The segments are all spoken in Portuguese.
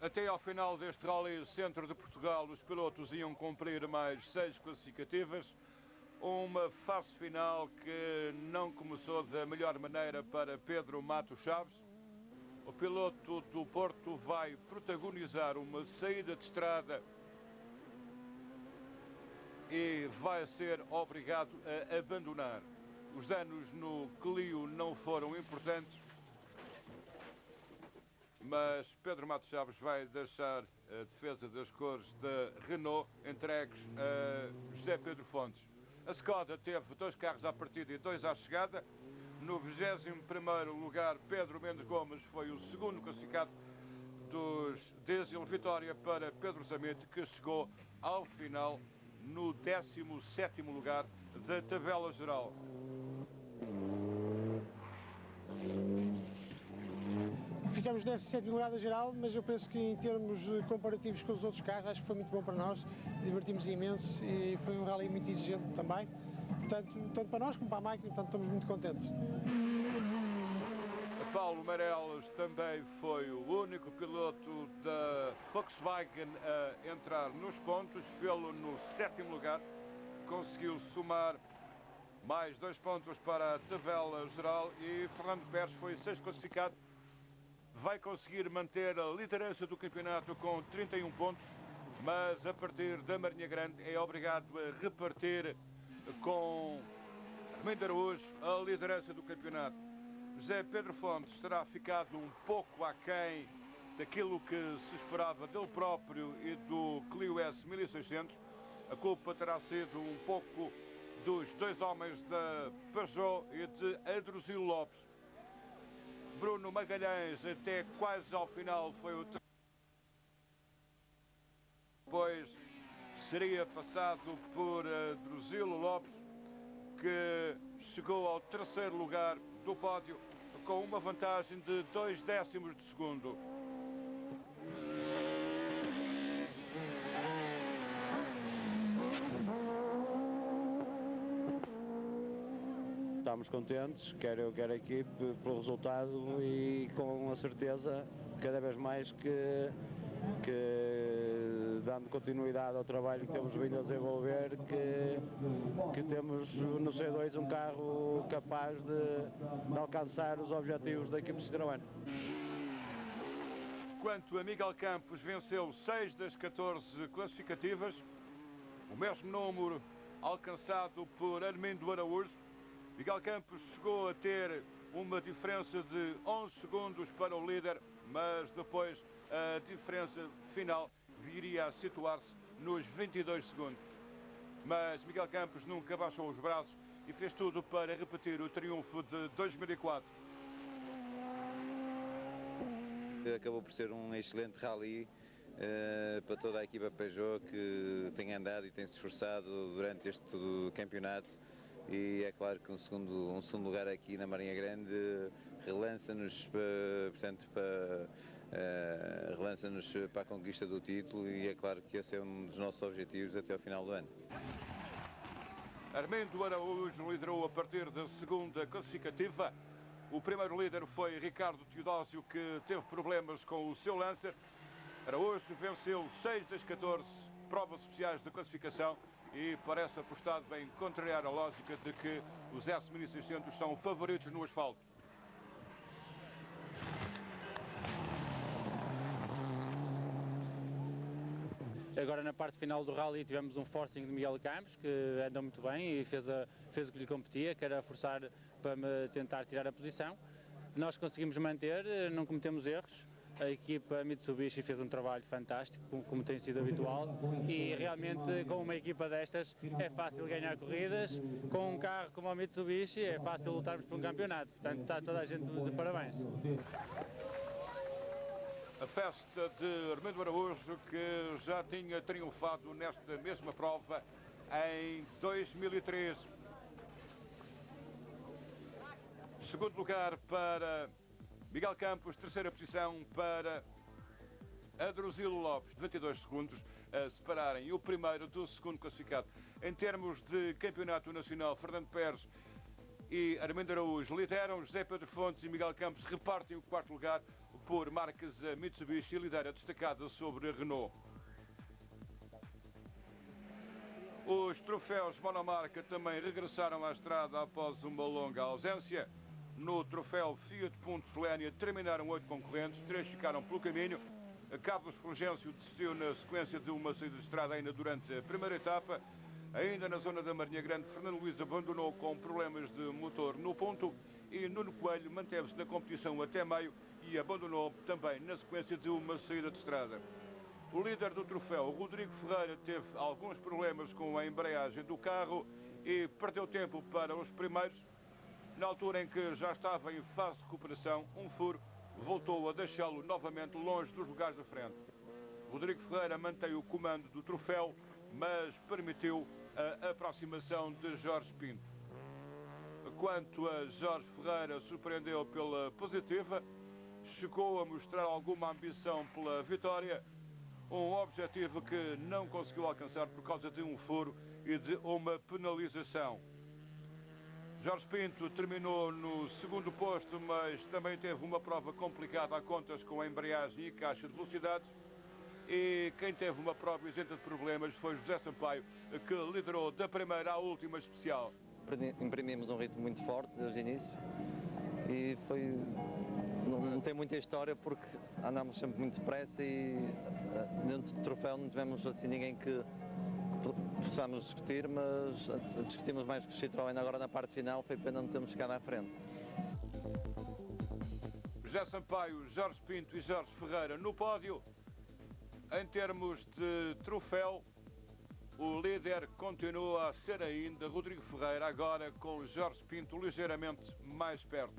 Até ao final deste Rally Centro de Portugal, os pilotos iam cumprir mais 6 classificativas. Uma fase final que não começou da melhor maneira para Pedro Matos Chaves. O piloto do Porto vai protagonizar uma saída de estrada e vai ser obrigado a abandonar. Os danos no Clio não foram importantes, mas Pedro Matos Chaves vai deixar a defesa das cores da Renault entregues a José Pedro Fontes. A Skoda teve 2 carros à partida e 2 à chegada. No 21º lugar, Pedro Mendes Gomes foi o segundo classificado dos Diesel. Vitória para Pedro Zamete, que chegou ao final no 17º lugar da tabela geral. Ficamos nesse 7º lugar da geral, mas eu penso que em termos comparativos com os outros carros, acho que foi muito bom para nós, divertimos imenso e foi um rally muito exigente também, portanto, tanto para nós como para a máquina, portanto estamos muito contentes. Paulo Meireles também foi o único piloto da Volkswagen a entrar nos pontos, fê-lo no 7º lugar, conseguiu somar mais 2 pontos para a tabela geral e Fernando Pérez foi 6º classificado. Vai conseguir manter a liderança do campeonato com 31 pontos, mas a partir da Marinha Grande é obrigado a repartir com Armindo Araújo a liderança do campeonato. José Pedro Fontes terá ficado um pouco aquém daquilo que se esperava dele próprio e do Clio S 1600. A culpa terá sido um pouco dos 2 homens da Peugeot e de Adruzilo Lopes. Bruno Magalhães até quase ao final foi o depois seria passado por Adruzilo Lopes, que chegou ao 3º lugar do pódio com uma vantagem de 2 décimos de segundo. Estamos contentes, quer eu, quer a equipe, pelo resultado e com a certeza, cada vez mais, que dando continuidade ao trabalho que temos vindo a desenvolver, que temos no C2 um carro capaz de alcançar os objetivos da equipe Citroën. Quanto a Miguel Campos, venceu 6 das 14 classificativas, o mesmo número alcançado por Armindo Araújo. Miguel Campos chegou a ter uma diferença de 11 segundos para o líder, mas depois a diferença final viria a situar-se nos 22 segundos. Mas Miguel Campos nunca baixou os braços e fez tudo para repetir o triunfo de 2004. Acabou por ser um excelente rally para toda a equipa Peugeot, que tem andado e tem se esforçado durante este campeonato. E é claro que um segundo lugar aqui na Marinha Grande relança-nos para a conquista do título, e é claro que esse é um dos nossos objetivos até ao final do ano. Armindo Araújo liderou a partir da 2ª classificativa. O primeiro líder foi Ricardo Teodósio, que teve problemas com o seu Lancer. Araújo venceu 6 das 14 provas especiais de classificação e parece apostado em contrariar a lógica de que os S1600 são favoritos no asfalto. Agora na parte final do rally tivemos um forcing de Miguel Campos, que andou muito bem e fez o que lhe competia, que era forçar para me tentar tirar a posição. Nós conseguimos manter, não cometemos erros. A equipa Mitsubishi fez um trabalho fantástico, como tem sido habitual, e realmente com uma equipa destas é fácil ganhar corridas. Com um carro como o Mitsubishi é fácil lutarmos por um campeonato, portanto está toda a gente de parabéns. A festa de Armindo Araújo, que já tinha triunfado nesta mesma prova em 2003. Segundo lugar para Miguel Campos, 3ª posição para Adruzilo Lopes, 22 segundos a separarem o primeiro do segundo classificado. Em termos de campeonato nacional, Fernando Pérez e Armindo Araújo lideram, José Pedro Fontes e Miguel Campos repartem o 4º lugar. O por marcas a Mitsubishi e lidera destacada sobre a Renault. Os troféus monomarca também regressaram à estrada após uma longa ausência. No troféu Fiat Punto Solénia terminaram 8 concorrentes, 3 ficaram pelo caminho. Carlos Fulgêncio desistiu na sequência de uma saída de estrada ainda durante a primeira etapa. Ainda na zona da Marinha Grande, Fernando Luís abandonou com problemas de motor no ponto e Nuno Coelho manteve-se na competição até meio e abandonou também na sequência de uma saída de estrada. O líder do troféu, Rodrigo Ferreira, teve alguns problemas com a embreagem do carro e perdeu tempo para os primeiros. Na altura em que já estava em fase de recuperação, um furo voltou a deixá-lo novamente longe dos lugares da frente. Rodrigo Ferreira mantém o comando do troféu, mas permitiu a aproximação de Jorge Pinto. Quanto a Jorge Ferreira, surpreendeu pela positiva, chegou a mostrar alguma ambição pela vitória, um objetivo que não conseguiu alcançar por causa de um furo e de uma penalização. Jorge Pinto terminou no segundo posto, mas também teve uma prova complicada a contas com a embreagem e caixa de velocidades. E quem teve uma prova isenta de problemas foi José Sampaio, que liderou da primeira à última especial. Imprimimos um ritmo muito forte desde o início e não tem muita história porque andámos sempre muito depressa e dentro do troféu não tivemos assim ninguém que possamos discutir, mas discutimos mais com o Citroën agora na parte final, foi pena não termos chegado à frente. José Sampaio, Jorge Pinto e Jorge Ferreira no pódio. Em termos de troféu, o líder continua a ser ainda Rodrigo Ferreira, agora com Jorge Pinto ligeiramente mais perto.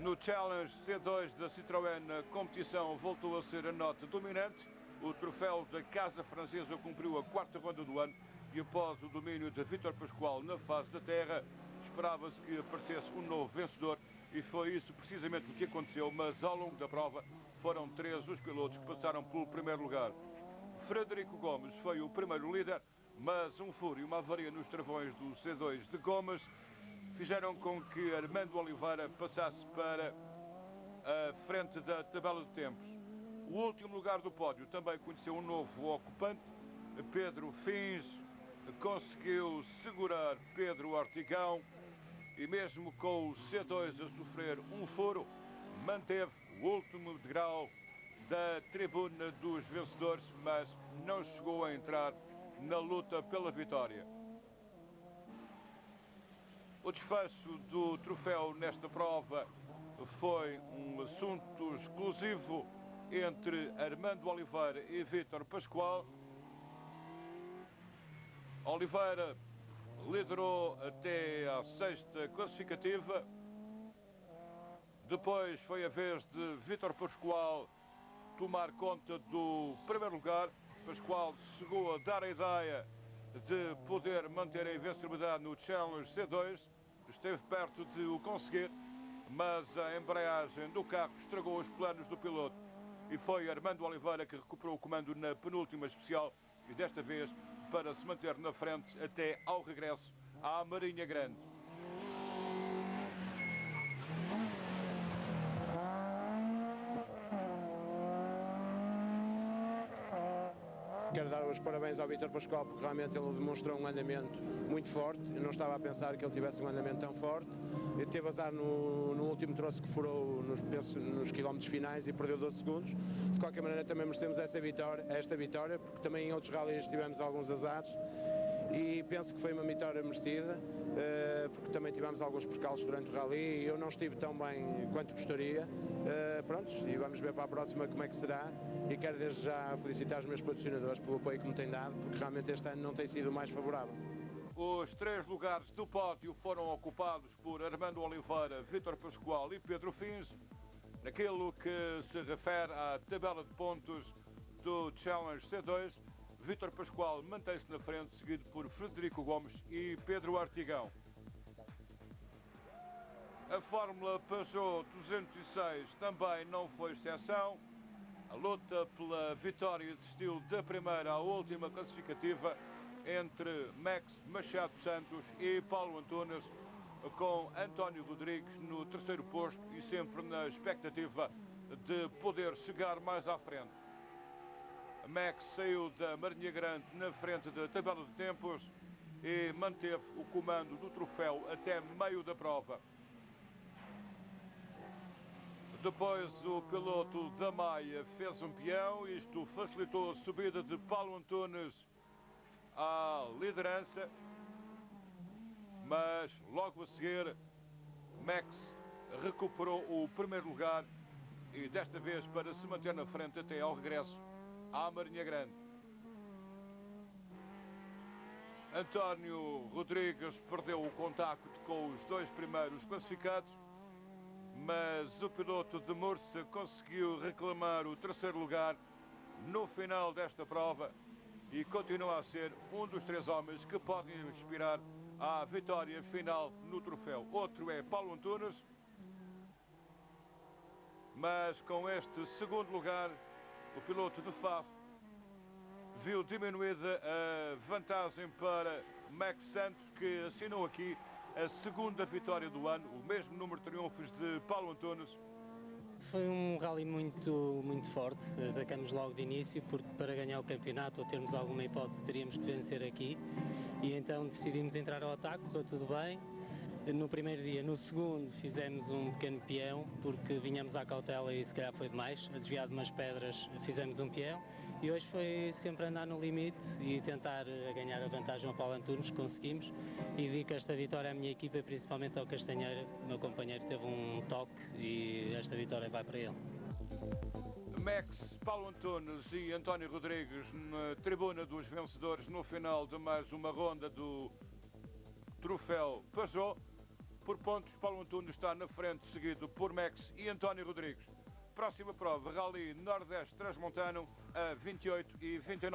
No Challenge C2 da Citroën, a competição voltou a ser a nota dominante. O troféu da Casa Francesa cumpriu a 4ª ronda do ano e após o domínio de Vítor Pascoal na fase da terra, esperava-se que aparecesse um novo vencedor e foi isso precisamente o que aconteceu, mas ao longo da prova foram 3 os pilotos que passaram pelo primeiro lugar. Frederico Gomes foi o primeiro líder, mas um furo e uma avaria nos travões do C2 de Gomes fizeram com que Armando Oliveira passasse para a frente da tabela de tempos. O último lugar do pódio também conheceu um novo ocupante. Pedro Fins conseguiu segurar Pedro Ortigão e mesmo com o C2 a sofrer um furo, manteve o último degrau da tribuna dos vencedores, mas não chegou a entrar na luta pela vitória. O desfecho do troféu nesta prova foi um assunto exclusivo entre Armando Oliveira e Vítor Pascoal. Oliveira liderou até à 6ª classificativa. Depois foi a vez de Vítor Pascoal tomar conta do primeiro lugar. Pascoal chegou a dar a ideia de poder manter a invencibilidade no Challenge C2. Esteve perto de o conseguir, mas a embreagem do carro estragou os planos do piloto. E foi Armando Oliveira que recuperou o comando na penúltima especial e desta vez para se manter na frente até ao regresso à Marinha Grande. Quero dar os parabéns ao Vítor Pascoal porque realmente ele demonstrou um andamento muito forte. Eu não estava a pensar que ele tivesse um andamento tão forte. Ele teve azar no último troço que furou nos quilómetros finais e perdeu 12 segundos. De qualquer maneira também merecemos esta vitória porque também em outros rallies tivemos alguns azares e penso que foi uma vitória merecida porque também tivemos alguns percalços durante o rally e eu não estive tão bem quanto gostaria. Prontos, e vamos ver para a próxima como é que será e quero desde já felicitar os meus patrocinadores pelo apoio que me têm dado porque realmente este ano não tem sido o mais favorável. Os 3 lugares do pódio foram ocupados por Armando Oliveira, Vítor Pascoal e Pedro Fins. Naquilo que se refere à tabela de pontos do Challenge C2, Vítor Pascoal mantém-se na frente, seguido por Frederico Gomes e Pedro Artigão. A Fórmula Peugeot 206 também não foi exceção. A luta pela vitória existiu da primeira à última classificativa entre Max Machado Santos e Paulo Antunes. com António Rodrigues no terceiro posto e sempre na expectativa de poder chegar mais à frente. Max saiu da Marinha Grande na frente da tabela de tempos e manteve o comando do troféu até meio da prova. Depois o piloto da Maia fez um peão, isto facilitou a subida de Paulo Antunes à liderança, mas logo a seguir Max recuperou o primeiro lugar e desta vez para se manter na frente até ao regresso à Marinha Grande. António Rodrigues perdeu o contacto com os dois primeiros classificados, mas o piloto de Mursa conseguiu reclamar o terceiro lugar no final desta prova e continua a ser um dos três homens que podem aspirar à vitória final no troféu. Outro é Paulo Antunes, mas com este segundo lugar o piloto de Faf viu diminuída a vantagem para Max Santos, que assinou aqui a segunda vitória do ano, o mesmo número de triunfos de Paulo Antunes. Foi um rally muito forte, atacamos logo de início, porque para ganhar o campeonato ou termos alguma hipótese teríamos que vencer aqui, e então decidimos entrar ao ataque, correu tudo bem. No primeiro dia, no segundo fizemos um pequeno peão, porque vinhamos à cautela e se calhar foi demais, a desviar de umas pedras fizemos um peão, e hoje foi sempre andar no limite e tentar ganhar a vantagem ao Paulo Antunes, conseguimos, e dedico esta vitória à minha equipa, principalmente ao Castanheira, meu companheiro teve um toque e esta vitória vai para ele. Max, Paulo Antunes e António Rodrigues na tribuna dos vencedores no final de mais uma ronda do troféu Peugeot. Por pontos, Paulo Antunes está na frente, seguido por Max e António Rodrigues. Próxima prova, Rally Nordeste Transmontano, a 28 e 29.